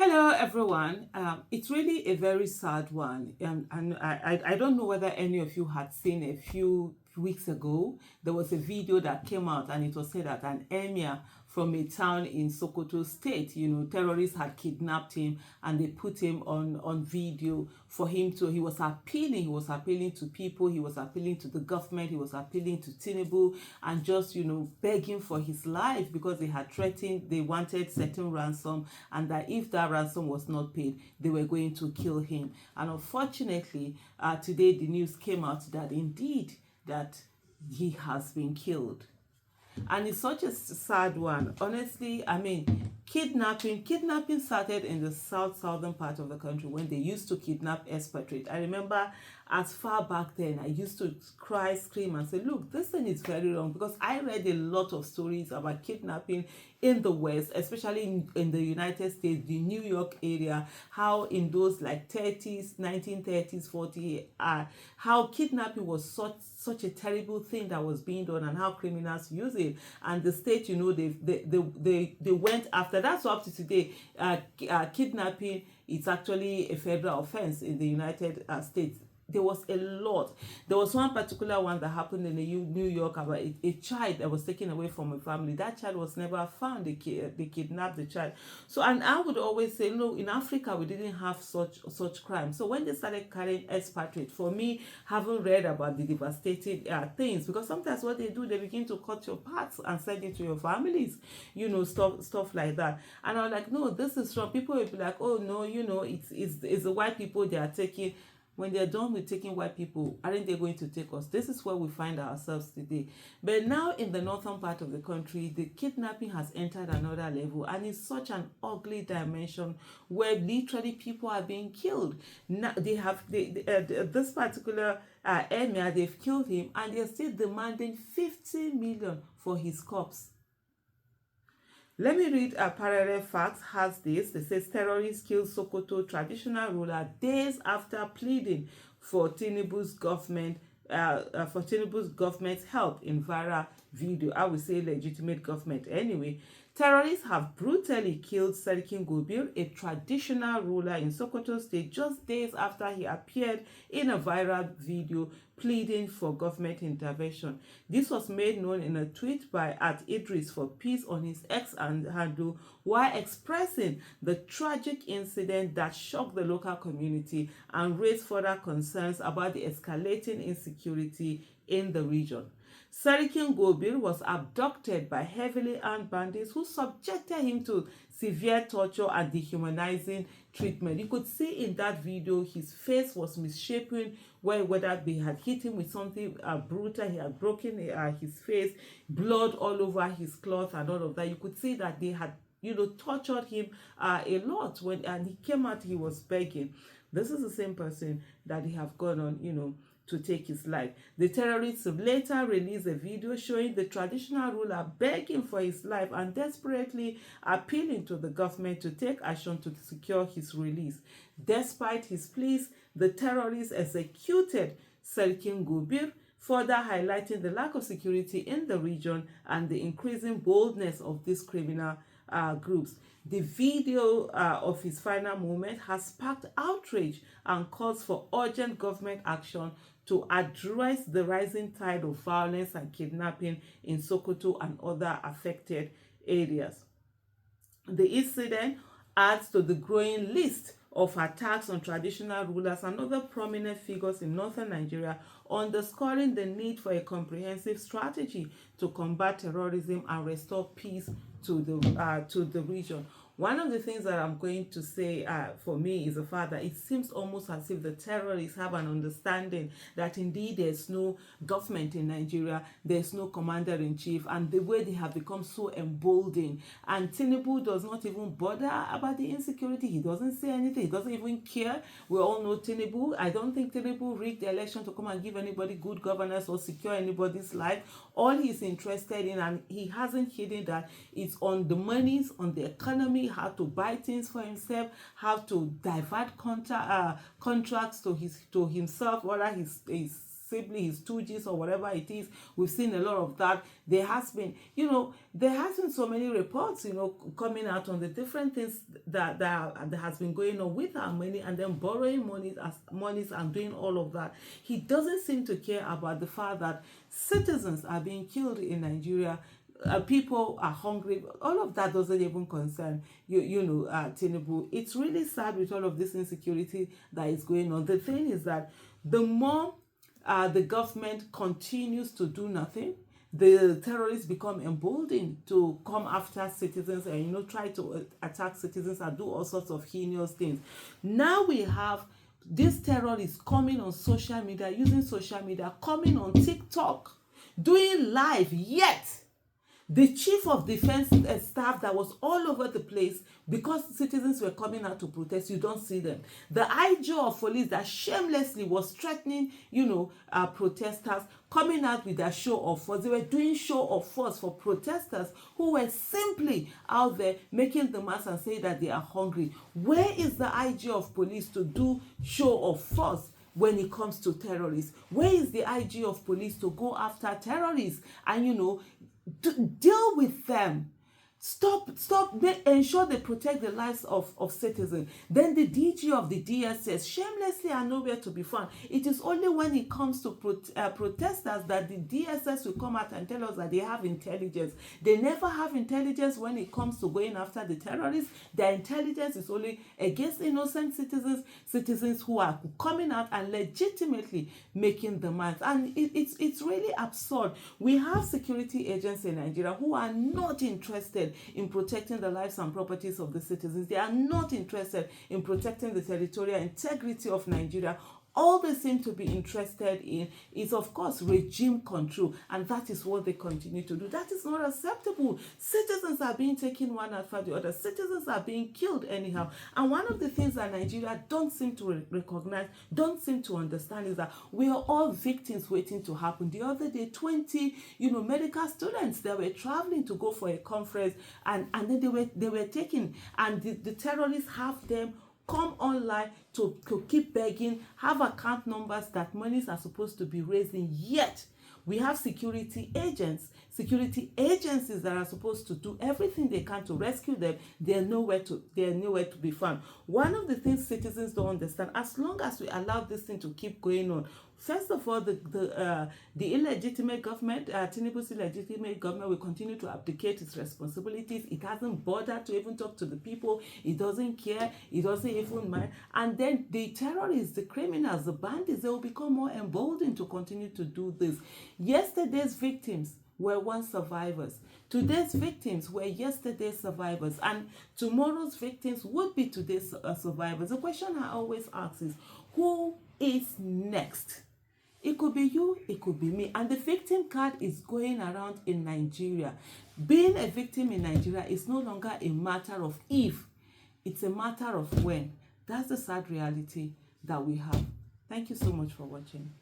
Hello, everyone. It's really a very sad one. And I don't know whether any of you had seen a few weeks ago, there was a video that came out and it was said that an emir from a town in Sokoto state, terrorists had kidnapped him and they put him on video for him to, he was appealing to people, he was appealing to the government, he was appealing to Tinubu and just, begging for his life because they had threatened, they wanted certain ransom and that if that ransom was not paid, they were going to kill him. And unfortunately, today the news came out that indeed that he has been killed. And it's such a sad one. Honestly, I mean, kidnapping started in the southern part of the country when they used to kidnap expatriates. I remember as far back then, I used to cry, scream, and say, look, this thing is very wrong, because I read a lot of stories about kidnapping in the West, especially in the United States, the New York area, how in those like 30s, 1930s, 40s, how kidnapping was such a terrible thing that was being done, and how criminals use it. And the state, they went after. That's up to today. Kidnapping is actually a federal offense in the United States. There was a lot. There was one particular one that happened in New York about a child that was taken away from a family. That child was never found. They kidnapped the child. So, and I would always say, no, in Africa we didn't have such crime. So when they started carrying expatriates, for me, having read about the devastating things, because sometimes what they do, they begin to cut your parts and send it to your families, stuff like that. And I was like, no, this is wrong. People will be like, oh no, it's the white people they are taking. When they're done with taking white people, aren't they going to take us? This is where we find ourselves today. But now in the northern part of the country, the kidnapping has entered another level, and it's such an ugly dimension where literally people are being killed. Now this particular emir, they've killed him, and they're still demanding 50 million for his corpse. Let me read a parallel fact has this. It says terrorists kill Sokoto traditional ruler days after pleading for Tinubu's government's help in viral video. I would say legitimate government anyway. Terrorists have brutally killed Serikin Gobir, a traditional ruler in Sokoto state, just days after he appeared in a viral video pleading for government intervention. This was made known in a tweet by @Idris for Peace on his X handle, while expressing the tragic incident that shocked the local community and raised further concerns about the escalating insecurity in the region. Serikin Gobir was abducted by heavily armed bandits who subjected him to severe torture and dehumanizing treatment. You could see in that video his face was misshapen, whether they had hit him with something brutal, he had broken his face, blood all over his cloth and all of that. You could see that they had tortured him a lot. And he came out, he was begging. This is the same person that they have gone on, to take his life. The terrorists later released a video showing the traditional ruler begging for his life and desperately appealing to the government to take action to secure his release. Despite his pleas, the terrorists executed Serikin Gobir, further highlighting the lack of security in the region and the increasing boldness of these criminal groups. The video of his final moment has sparked outrage and calls for urgent government action to address the rising tide of violence and kidnapping in Sokoto and other affected areas. The incident adds to the growing list of attacks on traditional rulers and other prominent figures in northern Nigeria, underscoring the need for a comprehensive strategy to combat terrorism and restore peace to the region. One of the things that I'm going to say for me is the fact that it seems almost as if the terrorists have an understanding that indeed there's no government in Nigeria, there's no commander-in-chief, and the way they have become so emboldened. And Tinubu does not even bother about the insecurity. He doesn't say anything. He doesn't even care. We all know Tinubu. I don't think Tinubu rigged the election to come and give anybody good governance or secure anybody's life. All he's interested in, and he hasn't hidden that, it's on the monies, on the economy, how to buy things for himself, how to divert contracts to himself, whether he's sibling, his stooges or whatever it is. We've seen a lot of that. There has been so many reports, coming out on the different things that has been going on with our money, and then borrowing monies and doing all of that. He doesn't seem to care about the fact that citizens are being killed in Nigeria. People are hungry. All of that doesn't even concern Tinubu. It's really sad with all of this insecurity that is going on. The thing is that the more the government continues to do nothing, the terrorists become emboldened to come after citizens and try to attack citizens and do all sorts of heinous things. Now we have this terrorist coming on social media, using social media, coming on TikTok, doing live, yet the chief of defense staff that was all over the place because citizens were coming out to protest, you don't see them. The IG of police that shamelessly was threatening, protesters, coming out with their show of force. They were doing show of force for protesters who were simply out there making the mass and say that they are hungry. Where is the IG of police to do show of force when it comes to terrorists? Where is the IG of police to go after terrorists and, to deal with them? Ensure they protect the lives of citizens. Then the DG of the DSS shamelessly are nowhere to be found. It is only when it comes to protesters that the DSS will come out and tell us that they have intelligence. They never have intelligence when it comes to going after the terrorists. Their intelligence is only against innocent citizens who are coming out and legitimately making demands. And it's really absurd. We have security agents in Nigeria who are not interested in protecting the lives and properties of the citizens. They are not interested in protecting the territorial integrity of Nigeria. All they seem to be interested in is, of course, regime control, and that is what they continue to do. That is not acceptable. Citizens are being taken one after the other. Citizens are being killed anyhow. And one of the things that Nigeria don't seem to recognize, don't seem to understand, is that we are all victims waiting to happen. The other day, 20 medical students that were traveling to go for a conference, and then they were taken, and the terrorists have them come online to keep begging, have account numbers that monies are supposed to be raising, yet we have security agencies that are supposed to do everything they can to rescue them. They're nowhere to be found. One of the things citizens don't understand, as long as we allow this thing to keep going on, first of all, the illegitimate government, Tinubu's illegitimate government, will continue to abdicate its responsibilities. It hasn't bothered to even talk to the people. It doesn't care. It doesn't even mind. And then the terrorists, the criminals, the bandits, they will become more emboldened to continue to do this. Yesterday's victims were once survivors. Today's victims were yesterday's survivors. And tomorrow's victims would be today's survivors. The question I always ask is, who is next? It could be you, it could be me. And the victim card is going around in Nigeria. Being a victim in Nigeria is no longer a matter of if, it's a matter of when. That's the sad reality that we have. Thank you so much for watching.